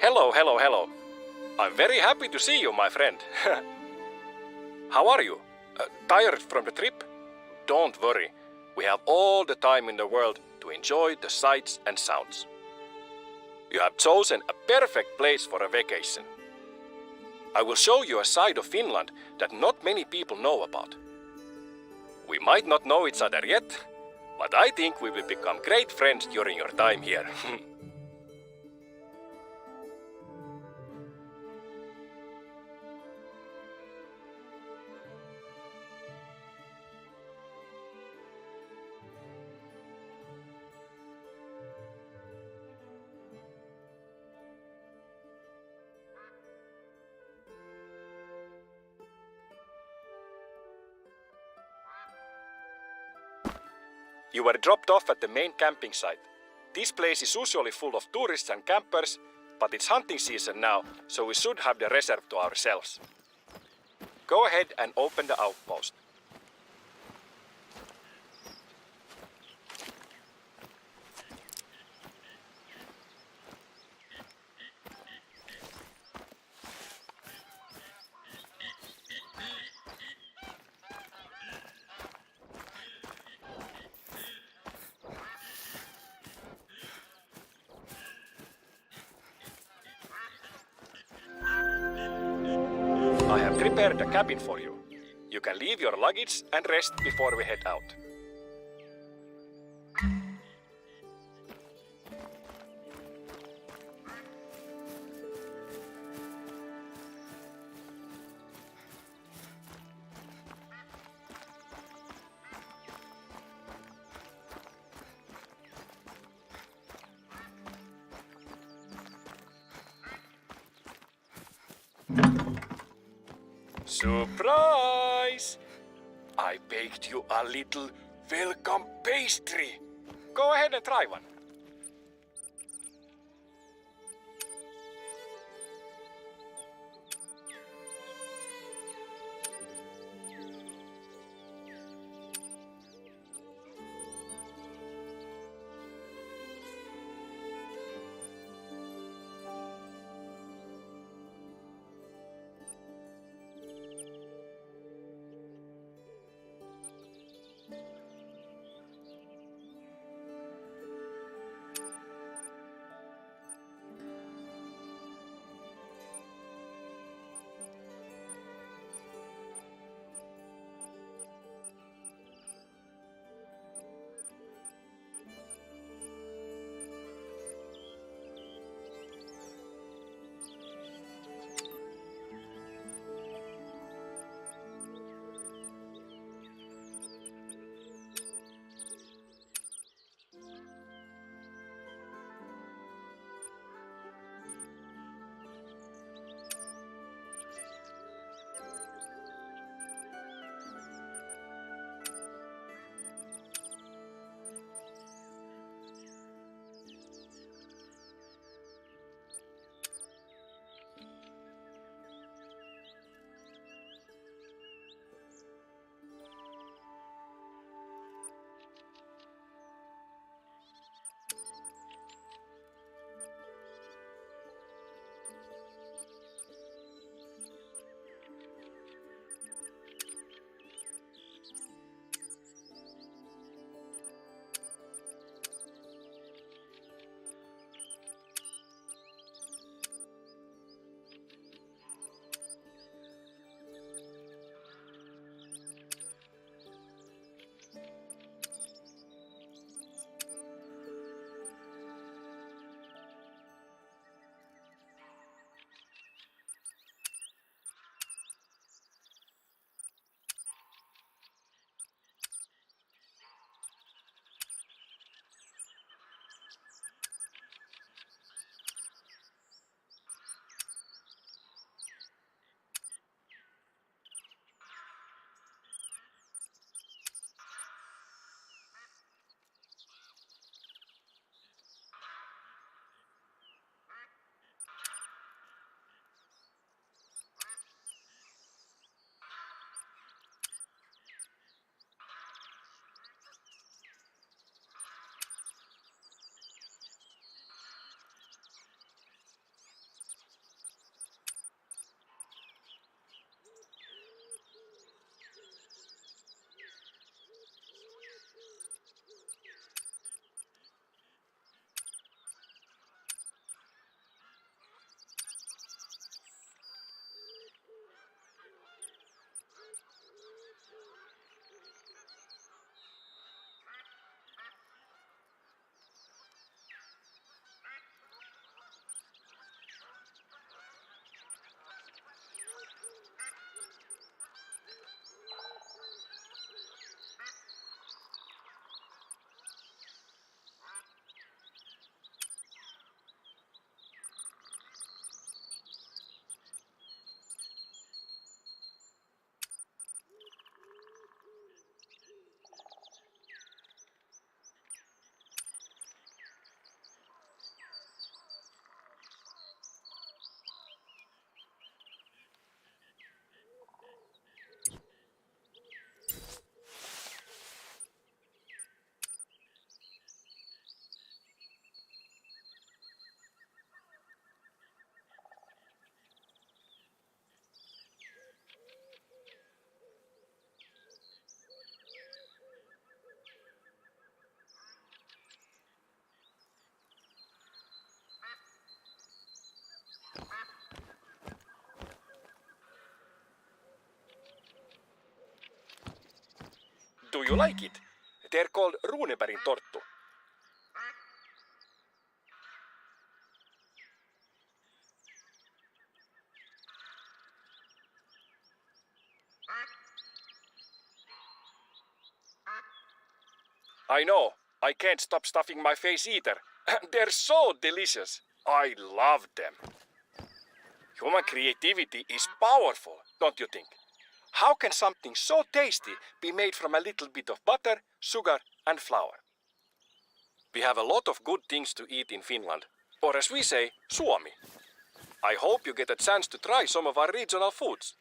Hello, hello, hello. I'm very happy to see you, my friend. How are you? Tired from the trip? Don't worry. We have all the time in the world to enjoy the sights and sounds. You have chosen a perfect place for a vacation. I will show you a side of Finland that not many people know about. We might not know each other yet, but I think we will become great friends during your time here. You were dropped off at the main camping site. This place is usually full of tourists and campers, but it's hunting season now, so we should have the reserve to ourselves. Go ahead and open the outpost. I have prepared a cabin for you. You can leave your luggage and rest before we head out. Surprise! I baked you a little welcome pastry. Go ahead and try one. Do you like it? They're called runebergin torttu. I know, I can't stop stuffing my face either. They're so delicious. I love them. Human creativity is powerful, don't you think? How can something so tasty be made from a little bit of butter, sugar and flour? We have a lot of good things to eat in Finland, or as we say, Suomi. I hope you get a chance to try some of our regional foods.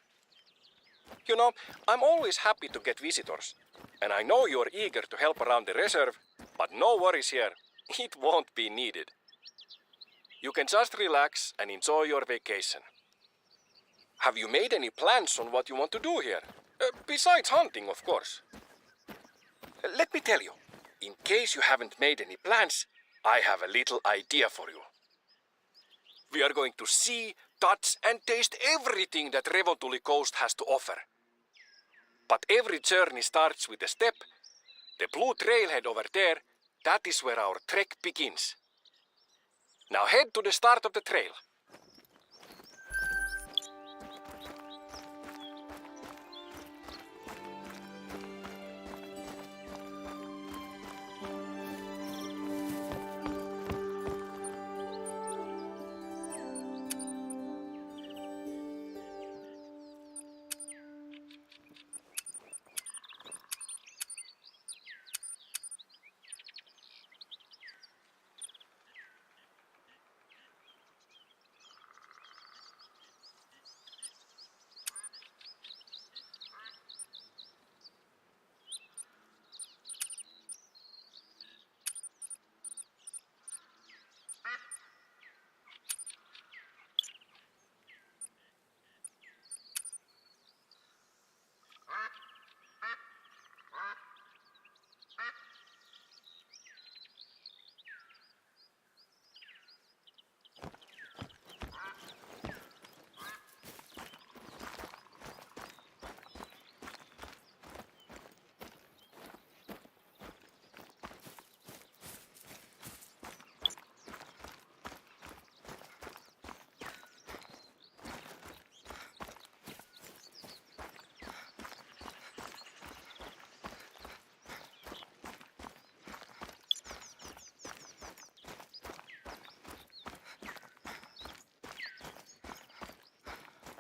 You know, I'm always happy to get visitors, and I know you're eager to help around the reserve, but no worries here, it won't be needed. You can just relax and enjoy your vacation. Have you made any plans on what you want to do here? Besides hunting, of course. Let me tell you, in case you haven't made any plans, I have a little idea for you. We are going to see, touch and taste everything that Revontuli Coast has to offer. But every journey starts with a step. The blue trailhead over there, that is where our trek begins. Now head to the start of the trail.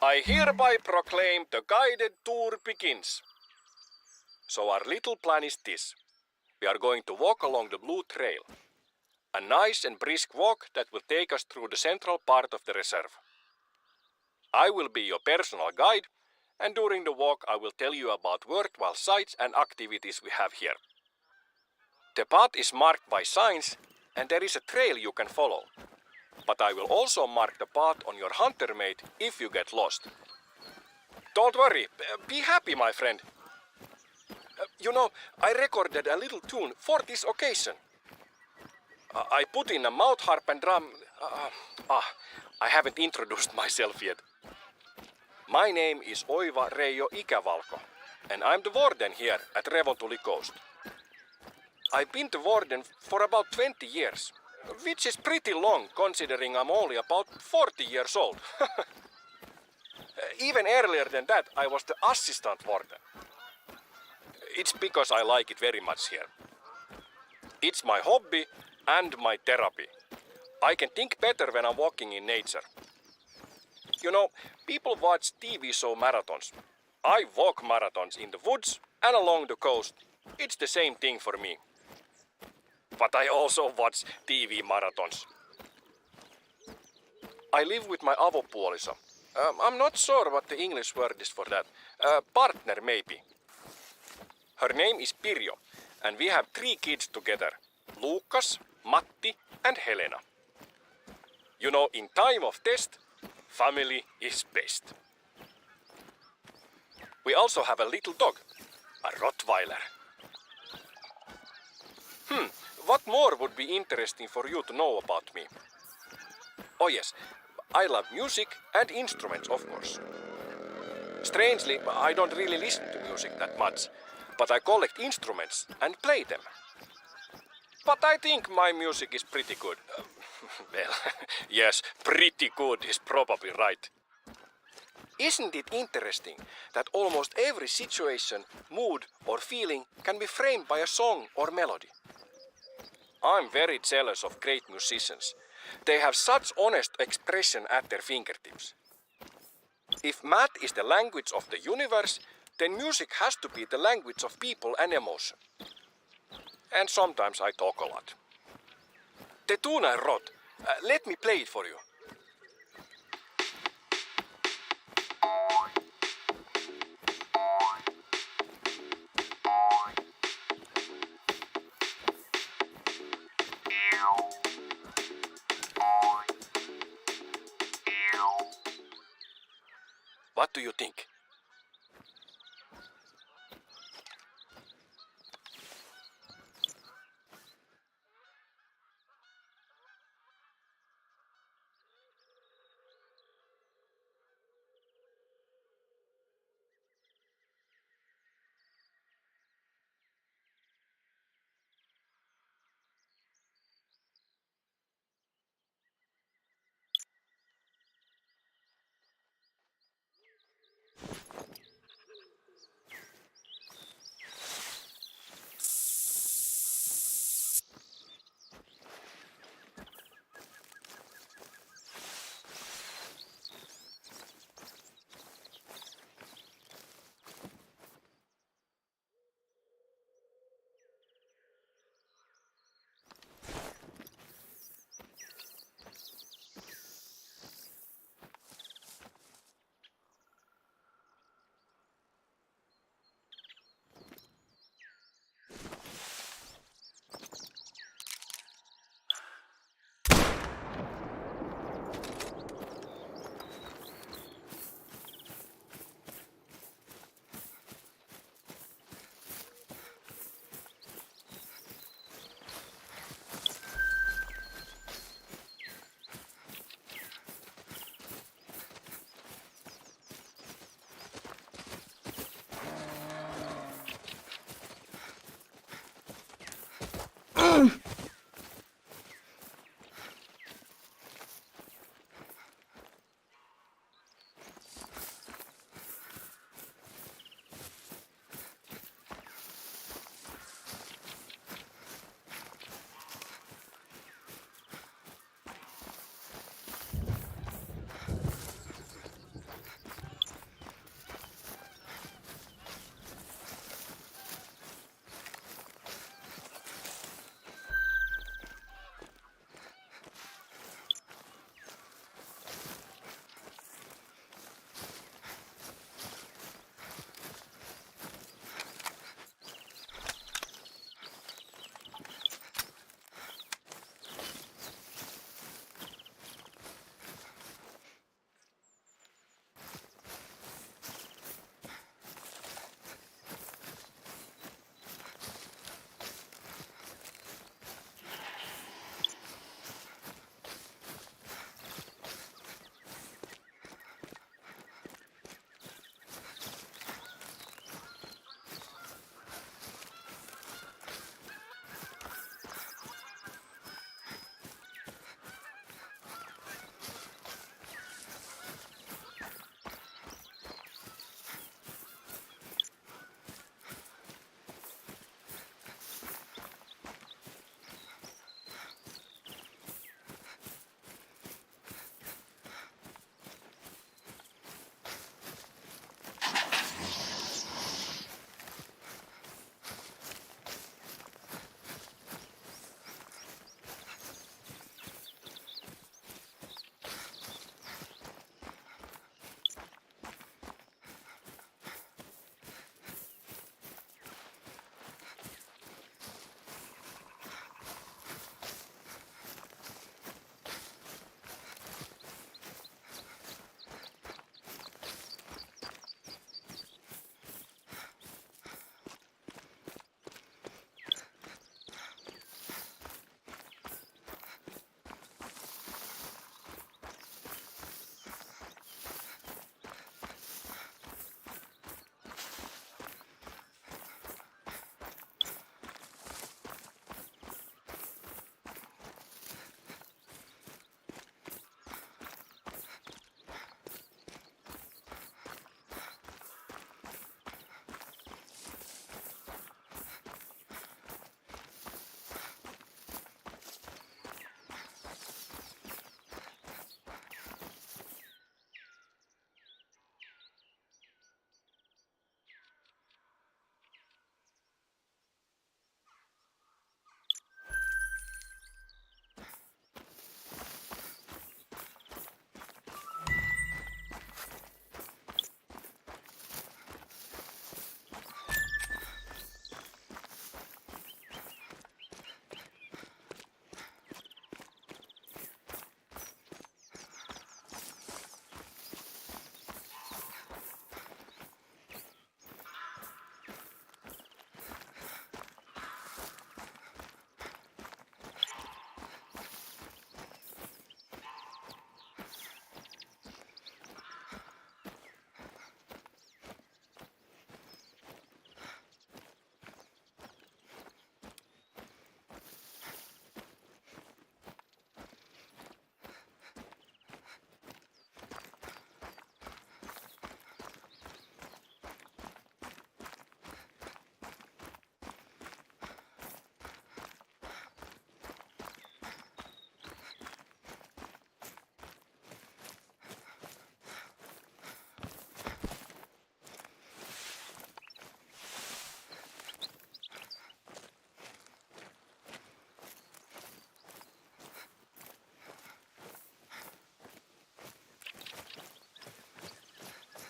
I hereby proclaim the guided tour begins. So our little plan is this. We are going to walk along the blue trail. A nice and brisk walk that will take us through the central part of the reserve. I will be your personal guide, and during the walk I will tell you about worthwhile sights and activities we have here. The path is marked by signs, and there is a trail you can follow. But I will also mark the path on your hunter mate if you get lost. Don't worry, be happy, my friend. You know, I recorded a little tune for this occasion. I put in a mouth harp and drum. I haven't introduced myself yet. My name is Oiva Reijo Ikävalko, and I'm the warden here at Revontuli Coast. I've been the warden for about 20 years. Which is pretty long considering I'm only about 40 years old. Even earlier than that, I was the assistant warden. It's because I like it very much here. It's my hobby and my therapy. I can think better when I'm walking in nature. You know, people watch TV show marathons. I walk marathons in the woods and along the coast. It's the same thing for me. But I also watch TV marathons. I live with my avopuoliso. I'm not sure what the English word is for that. Partner, maybe. Her name is Pirjo, and we have 3 kids together. Lukas, Matti, and Helena. You know, in time of test, family is best. We also have a little dog, a Rottweiler. What more would be interesting for you to know about me? Oh yes, I love music and instruments, of course. Strangely, I don't really listen to music that much. but I collect instruments and play them. But I think my music is pretty good. Well, yes, pretty good is probably right. Isn't it interesting that almost every situation, mood or feeling can be framed by a song or melody? I'm very jealous of great musicians. They have such honest expression at their fingertips. If math is the language of the universe, then music has to be the language of people and emotion. And sometimes I talk a lot. The tune I wrote, let me play it for you. What do you think?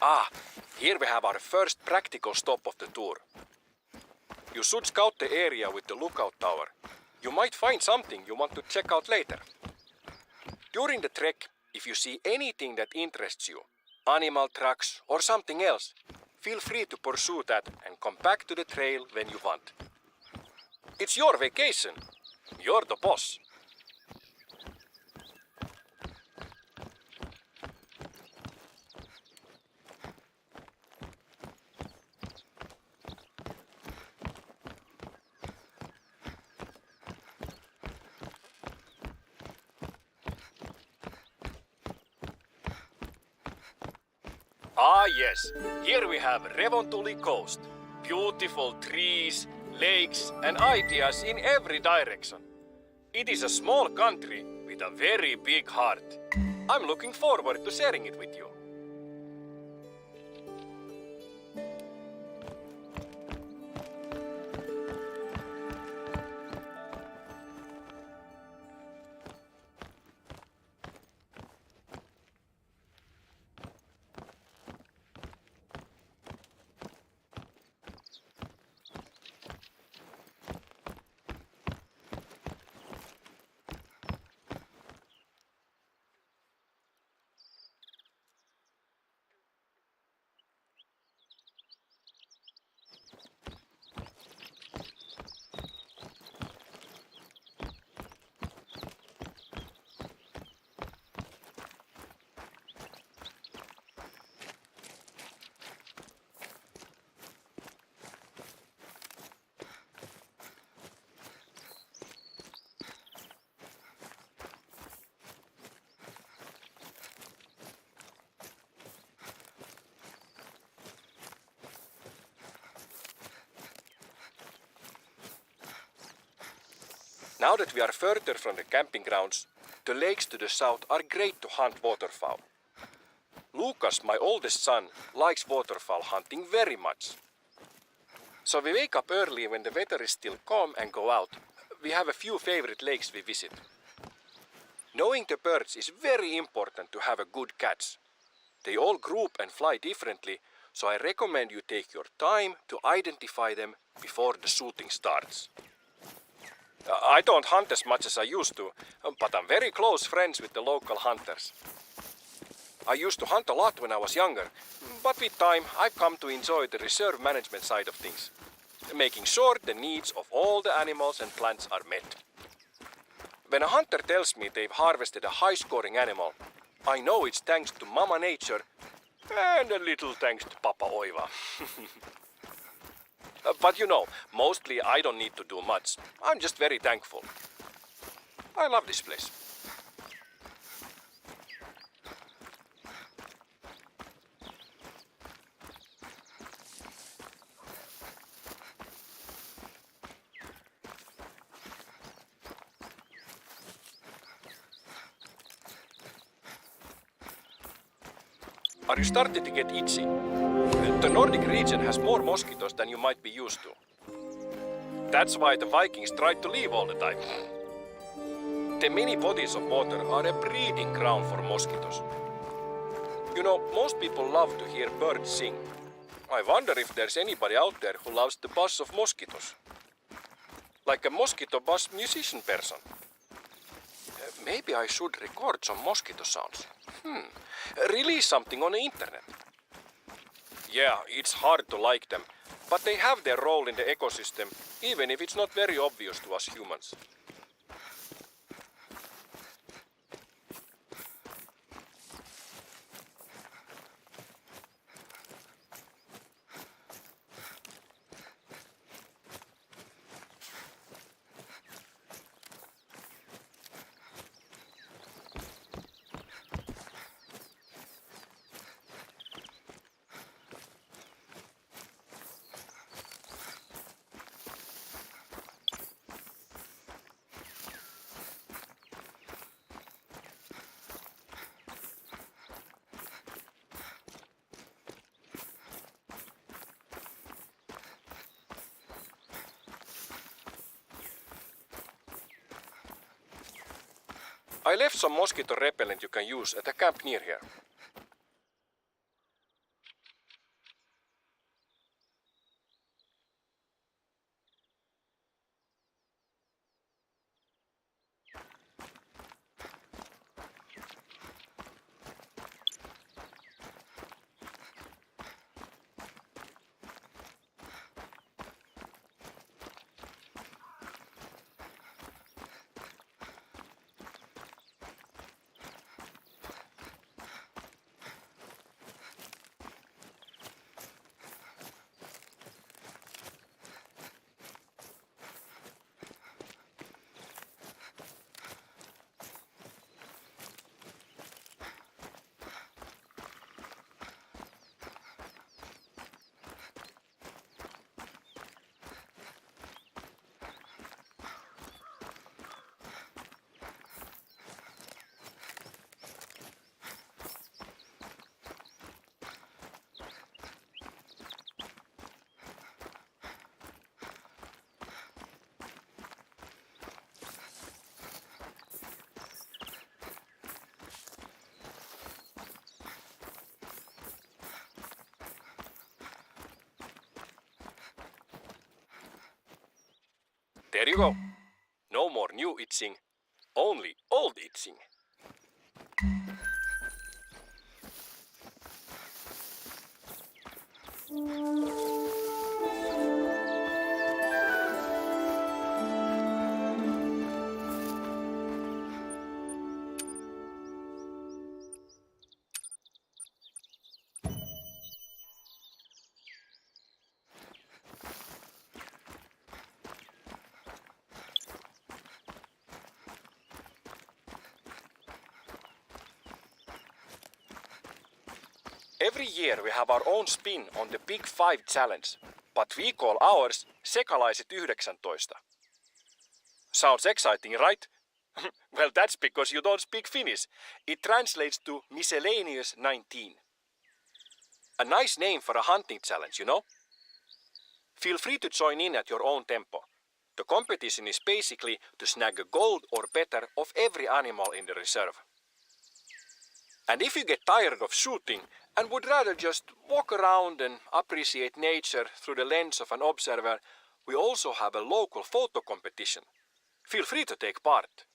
Ah, here we have our first practical stop of the tour. You should scout the area with the lookout tower. You might find something you want to check out later. During the trek, if you see anything that interests you, animal tracks or something else, feel free to pursue that and come back to the trail when you want. It's your vacation. You're the boss. Ah yes, here we have Revontuli Coast. Beautiful trees, lakes and ideas in every direction. It is a small country with a very big heart. I'm looking forward to sharing it with you. Now that we are further from the camping grounds, the lakes to the south are great to hunt waterfowl. Lucas, my oldest son, likes waterfowl hunting very much. So we wake up early when the weather is still calm and go out. We have a few favorite lakes we visit. Knowing the birds is very important to have a good catch. They all group and fly differently, so I recommend you take your time to identify them before the shooting starts. I don't hunt as much as I used to, but I'm very close friends with the local hunters. I used to hunt a lot when I was younger, but with time I've come to enjoy the reserve management side of things, making sure the needs of all the animals and plants are met. When a hunter tells me they've harvested a high-scoring animal, I know it's thanks to Mama Nature and a little thanks to Papa Oiva. But you know, mostly I don't need to do much. I'm just very thankful. I love this place. Are you starting to get itchy? The Nordic region has more mosquitoes than you might be used to. That's why the Vikings tried to leave all the time. The many bodies of water are a breeding ground for mosquitoes. You know, most people love to hear birds sing. I wonder if there's anybody out there who loves the buzz of mosquitoes. Like a mosquito buzz musician person. Maybe I should record some mosquito sounds. Release something on the internet. Yeah, it's hard to like them, but they have their role in the ecosystem, even if it's not very obvious to us humans. I left some mosquito repellent you can use at a camp near here. There you go. No more new itching, only old itching. Every year we have our own spin on the Big Five challenge, but we call ours Sekalaiset 19. Sounds exciting, right? Well, that's because you don't speak Finnish. It translates to Miscellaneous 19. A nice name for a hunting challenge, you know? Feel free to join in at your own tempo. The competition is basically to snag a gold or better of every animal in the reserve. And if you get tired of shooting and would rather just walk around and appreciate nature through the lens of an observer, we also have a local photo competition. Feel free to take part.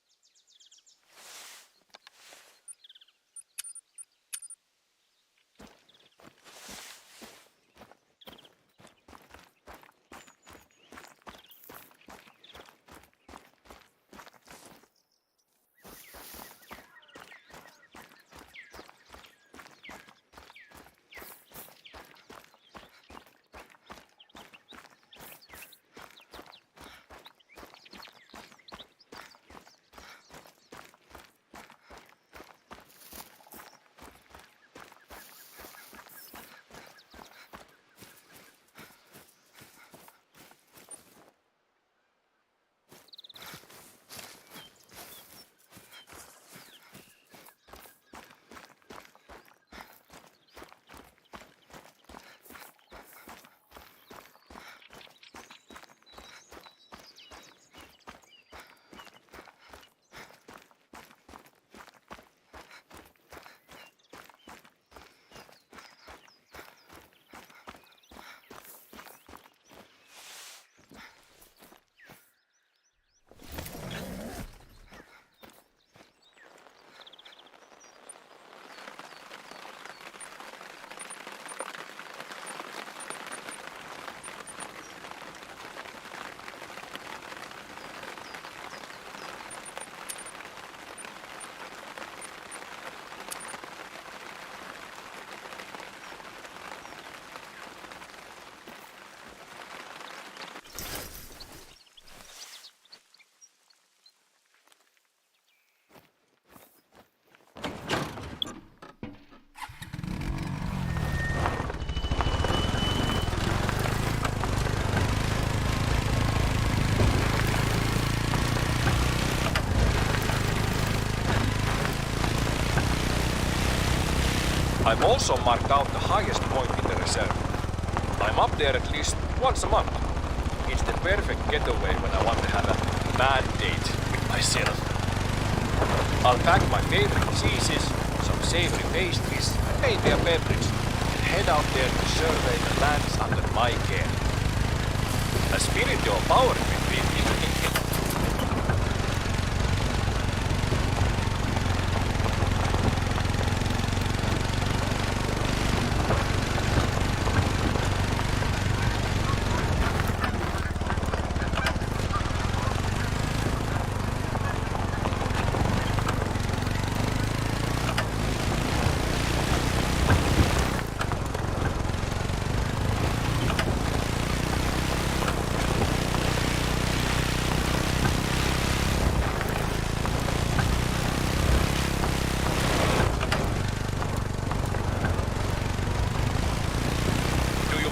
I've also marked out the highest point in the reserve. I'm up there at least once a month. It's the perfect getaway when I want to have a mad date with myself. I'll pack my favorite cheeses, some savory pastries, and maybe a beverage, and head out there to survey the lands under my care. A spiritual power trip, if you think it.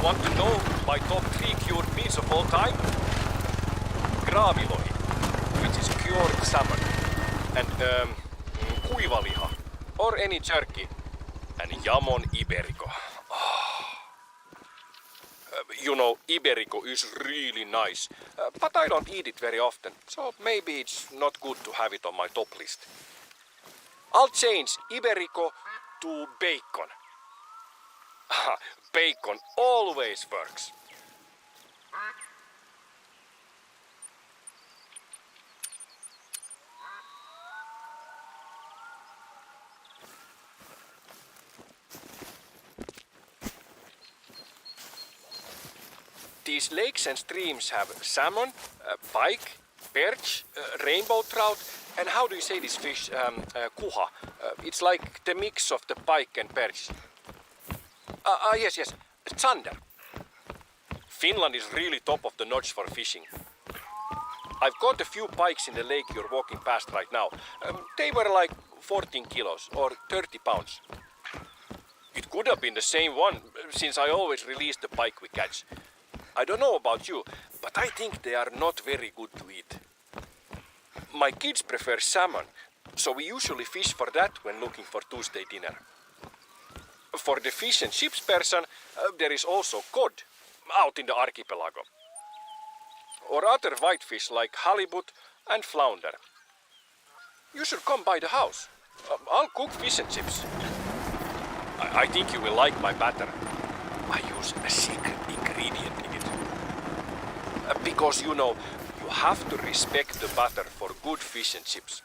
Want to know my top 3 cured meats of all time? Graavilohi, which is cured salmon, and kuivaliha, or any jerky, and jamon iberico. You know, iberico is really nice, but I don't eat it very often, so maybe it's not good to have it on my top list. I'll change iberico to bacon. Bacon always works. These lakes and streams have salmon, pike, perch, rainbow trout, and how do you say this fish? Kuha. It's like the mix of the pike and perch. Yes, thunder. Finland is really top of the notch for fishing. I've caught a few pikes in the lake you're walking past right now. They were like 14 kilos or 30 pounds. It could have been the same one, since I always release the pike we catch. I don't know about you, but I think they are not very good to eat. My kids prefer salmon, so we usually fish for that when looking for Tuesday dinner. For the fish and chips person, there is also cod, out in the archipelago. Or other whitefish like halibut and flounder. You should come by the house. I'll cook fish and chips. I think you will like my batter. I use a secret ingredient in it. Because you know, you have to respect the batter for good fish and chips.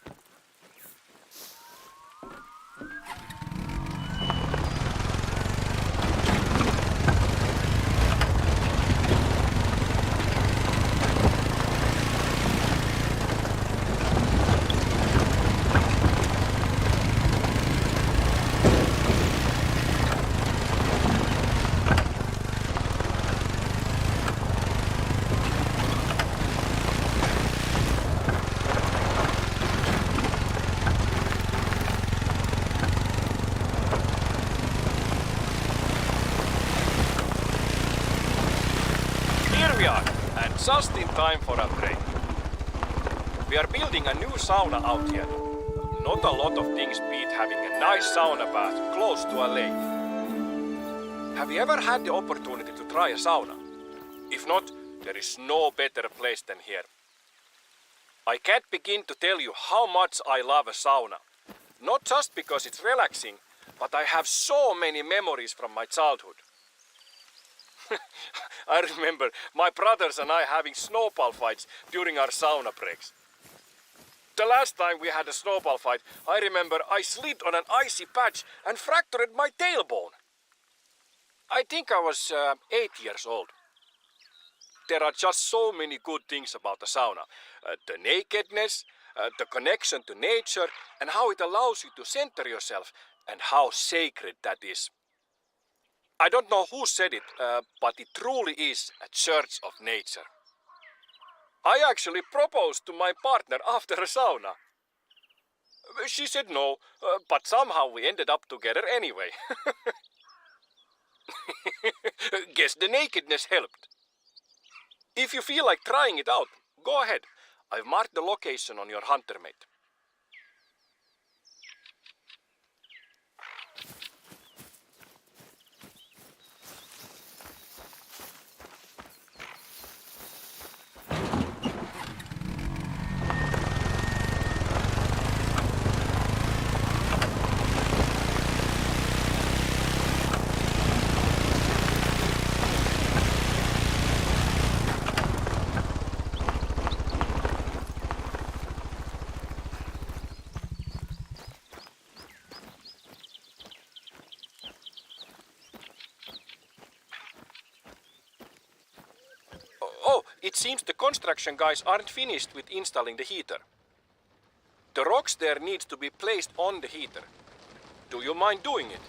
Just in time for a break. We are building a new sauna out here. Not a lot of things beat having a nice sauna bath close to a lake. Have you ever had the opportunity to try a sauna? If not, there is no better place than here. I can't begin to tell you how much I love a sauna. Not just because it's relaxing, but I have so many memories from my childhood. I remember my brothers and I having snowball fights during our sauna breaks. The last time we had a snowball fight, I remember I slid on an icy patch and fractured my tailbone. I think I was 8 years old. There are just so many good things about the sauna. The nakedness, the connection to nature, and how it allows you to center yourself, and how sacred that is. I don't know who said it, but it truly is a church of nature. I actually proposed to my partner after a sauna. She said no, but somehow we ended up together anyway. Guess the nakedness helped. If you feel like trying it out, go ahead. I've marked the location on your hunter mate. Oh, it seems the construction guys aren't finished with installing the heater. The rocks there need to be placed on the heater. Do you mind doing it?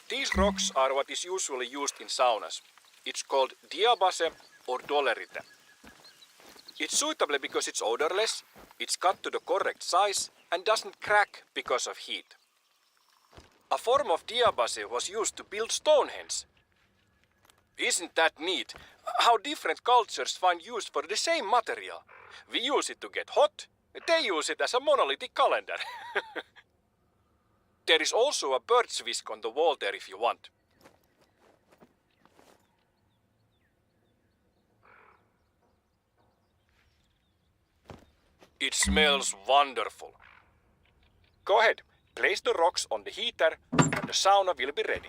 These rocks are what is usually used in saunas. It's called diabase or dolerite. It's suitable because it's odorless, it's cut to the correct size, and doesn't crack because of heat. A form of diabase was used to build Stonehenge. Isn't that neat? How different cultures find use for the same material. We use it to get hot, they use it as a monolithic calendar. There is also a bird's whisk on the wall there if you want. It smells wonderful. Go ahead, place the rocks on the heater and the sauna will be ready.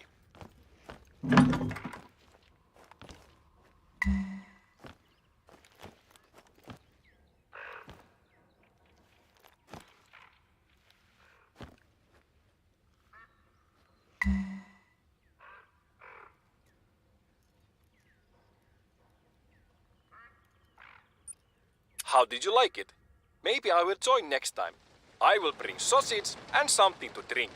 How did you like it? Maybe I will join next time. I will bring sausage and something to drink.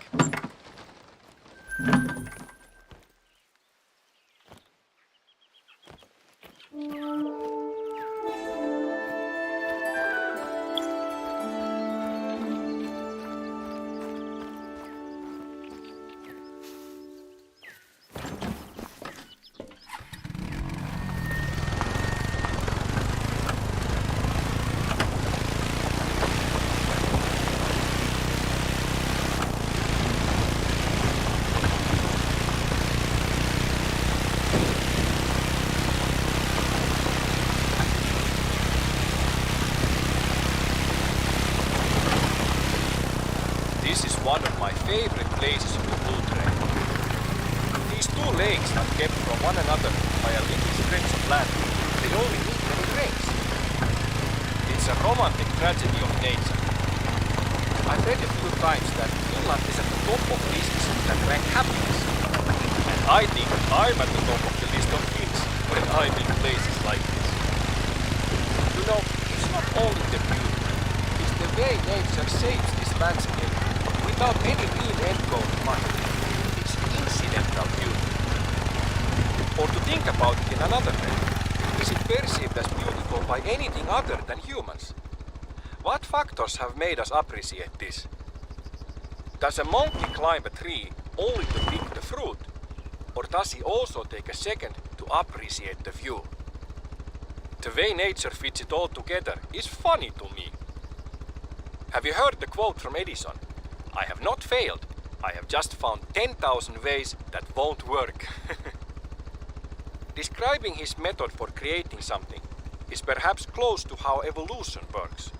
This is one of my favorite places on the bull trail. These two lakes are kept from one another by a little stretch of land. They only meet when it rains. It's a romantic tragedy of nature. I've read a few times that Finland is at the top of lists that rank happiness. And I think I'm at the top of the list of Finns when I'm in places like this. You know, it's not only the beauty, it's the way nature shapes this landscape without any real end goal in mind. It's incidental beauty. Or to think about it in another way, is it perceived as beautiful by anything other than humans? What factors have made us appreciate this? Does a monkey climb a tree only to pick the fruit? Or does he also take a second to appreciate the view? The way nature fits it all together is funny to me. Have you heard the quote from Edison? I have not failed. I have just found 10,000 ways that won't work. Describing his method for creating something is perhaps close to how evolution works.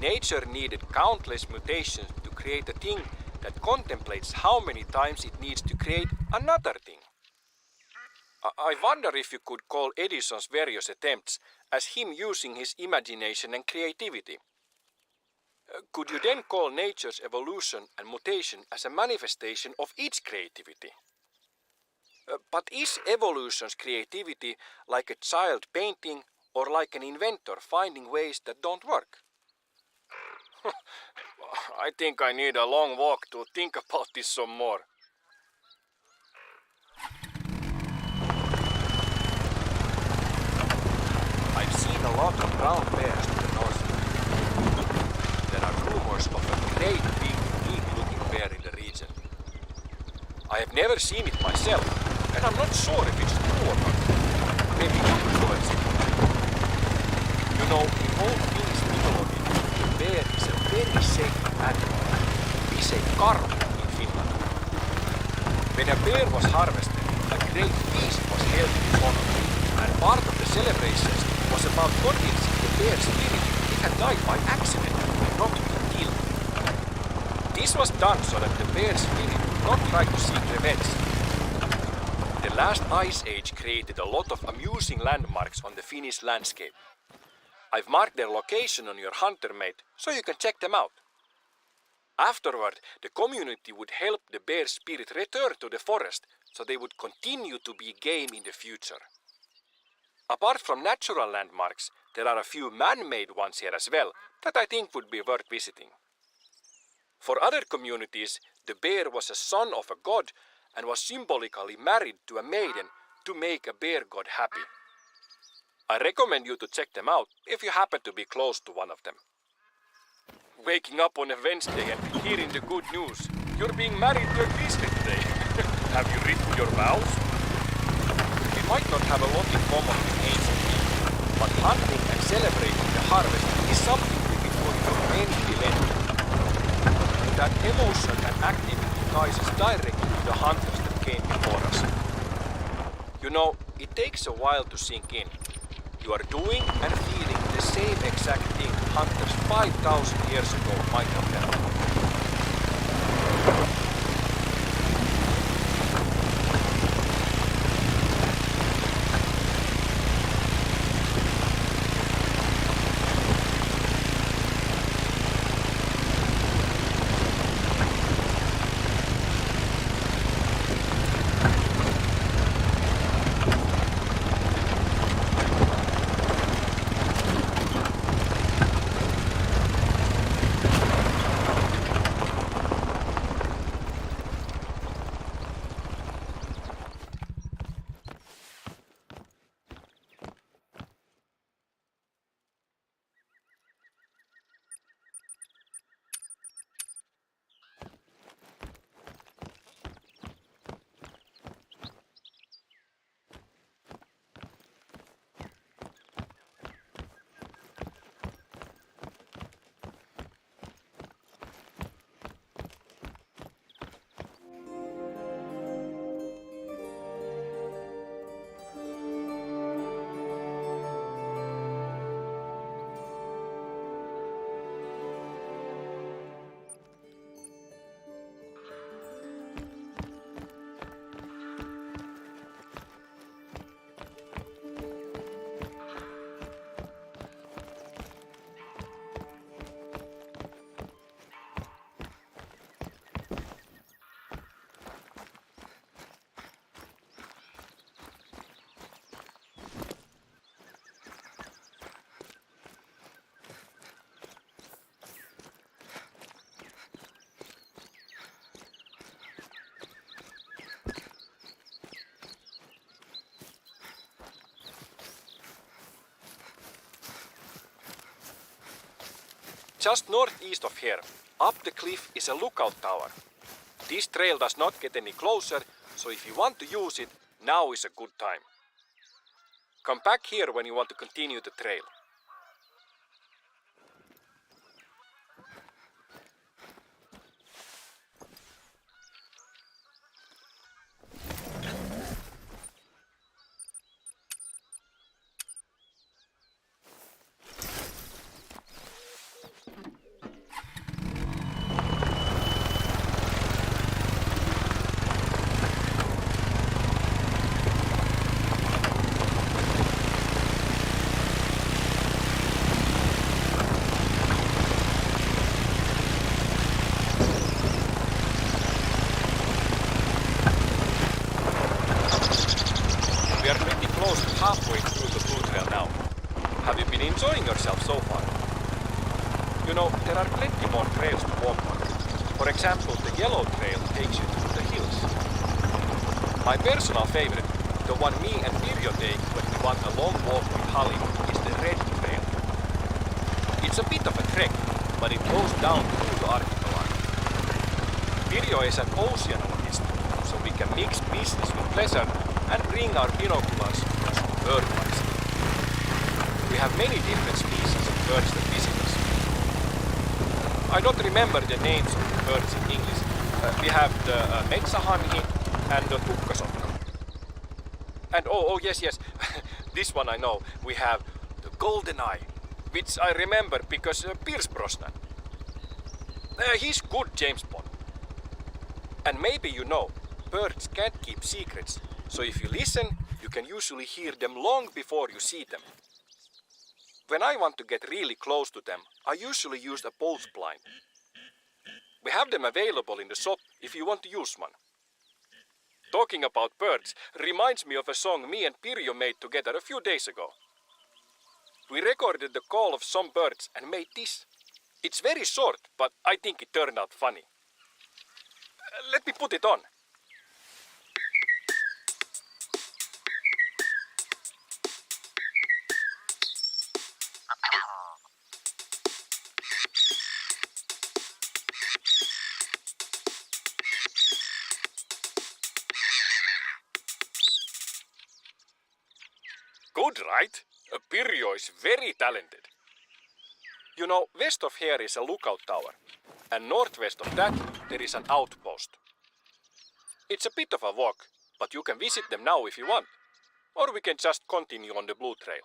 Nature needed countless mutations to create a thing that contemplates how many times it needs to create another thing. I wonder if you could call Edison's various attempts as him using his imagination and creativity. Could you then call nature's evolution and mutation as a manifestation of its creativity? But is evolution's creativity like a child painting or like an inventor finding ways that don't work? I think I need a long walk to think about this some more. I've seen a lot of brown bears to the north. There are rumors of a great big, neat-looking bear in the region. I have never seen it myself, and I'm not sure if it's true or not. Maybe you could go and see it. You know, in old Finnish mythology, the bear is a very sacred animal. We say karhu in Finland. When a bear was harvested, a great feast was held in its honor, and part of the celebrations was about convincing the bear's spirit it had died by accident and not been killed. This was done so that the bear's spirit would not try to seek revenge. The last ice age created a lot of amusing landmarks on the Finnish landscape. I've marked their location on your hunter mate so you can check them out. Afterward, the community would help the bear spirit return to the forest so they would continue to be game in the future. Apart from natural landmarks, there are a few man-made ones here as well that I think would be worth visiting. For other communities, the bear was a son of a god and was symbolically married to a maiden to make a bear god happy. I recommend you to check them out if you happen to be close to one of them. Waking up on a Wednesday and hearing the good news. You're being married to a Christian today. Have you written your vows? We might not have a lot in common with ancient people, but hunting and celebrating the harvest is something we've been doing for many millennia. That emotion and activity ties us directly to the hunters that came before us. You know, it takes a while to sink in. You are doing and feeling the same exact thing hunters 5,000 years ago might have done. Just northeast of here, up the cliff is a lookout tower. This trail does not get any closer, so if you want to use it, now is a good time. Come back here when you want to continue the trail. We are pretty close to halfway through the blue trail now. Have you been enjoying yourself so far? You know, there are plenty more trails to walk on. For example, the yellow trail takes you through the hills. My personal favorite, the one me and Pirjo take when we want a long walk with Hali, is the red trail. It's a bit of a trek, but it goes down through the archipelago. Pirjo is an oceanologist, so we can mix business with pleasure and bring our binoculars to some bird watching. We have many different species of birds that visit us. I don't remember the names of the birds in English. We have the metsähanhi and the tukkasokka. And oh yes, this one I know. We have the golden eye, which I remember because Pierce Brosnan. He's good James Bond. And maybe you know, birds can't keep secrets. So if you listen, you can usually hear them long before you see them. When I want to get really close to them, I usually use a pulse blind. We have them available in the shop if you want to use one. Talking about birds reminds me of a song me and Pirjo made together a few days ago. We recorded the call of some birds and made this. It's very short, but I think it turned out funny. Let me put it on. Good, right? Pirjo is very talented. You know, west of here is a lookout tower, and northwest of that there is an outpost. It's a bit of a walk, but you can visit them now if you want, or we can just continue on the blue trail.